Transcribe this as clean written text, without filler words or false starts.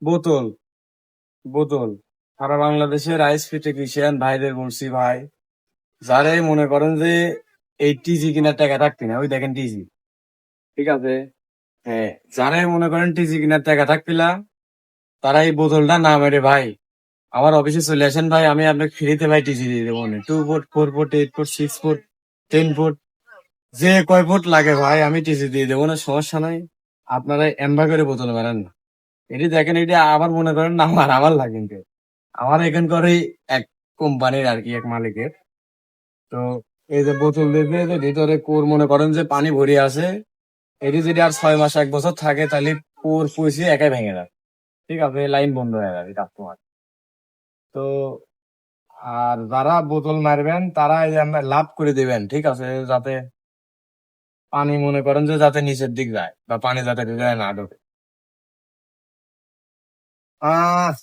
বোতল বোতল সারা বাংলাদেশের আইএসপি টেকনিশিয়ান ভাইদের বলছি ভাই, যারাই মনে করেন যে এই টিজি কিনার টাকা থাকবি না, ওই দেখেন টিজি, ঠিক আছে? হ্যাঁ, যারাই মনে করেন টিজি কিনার টাকা থাকবিলা, তারা এই বোতলটা না মেরে ভাই আমার অফিসে চলে আসেন ভাই, আমি আপনাকে ফ্রিতে ভাই টিজি দিয়ে দেবো, 2 foot, 4 foot, 8 foot, 6 foot, 10 foot, যে কয় ফুট লাগে ভাই আমি টিজি দিয়ে দেবো, না সমস্যা নাই। আপনারা এমবা করে বোতল মারেন না, এটি দেখেন, এটি আবার মনে করেন না আমার আমার লাগে কিন্তু। আমার এখানকার এই এক কোম্পানির আর কি, এক মালিকের। তো এই যে বোতল দিবে, যে ভিতরে কোর মনে করেন যে পানি ভরে আছে, এটি যদি আর 6 মাস 1 বছর থাকে তাহলে কোর পয়সা একাই ভেঙে যাবে, ঠিক আছে? লাইন বন্ধ হয়ে যাবে কাস্টমার। তো আর যারা বোতল মারবেন তারা এই যে আপনার লাভ করে দিবেন, ঠিক আছে? যাতে পানি মনে করেন যে যাতে নিচের দিক যায়, বা পানি যাতে ভিতরে না ঢোকে। আহ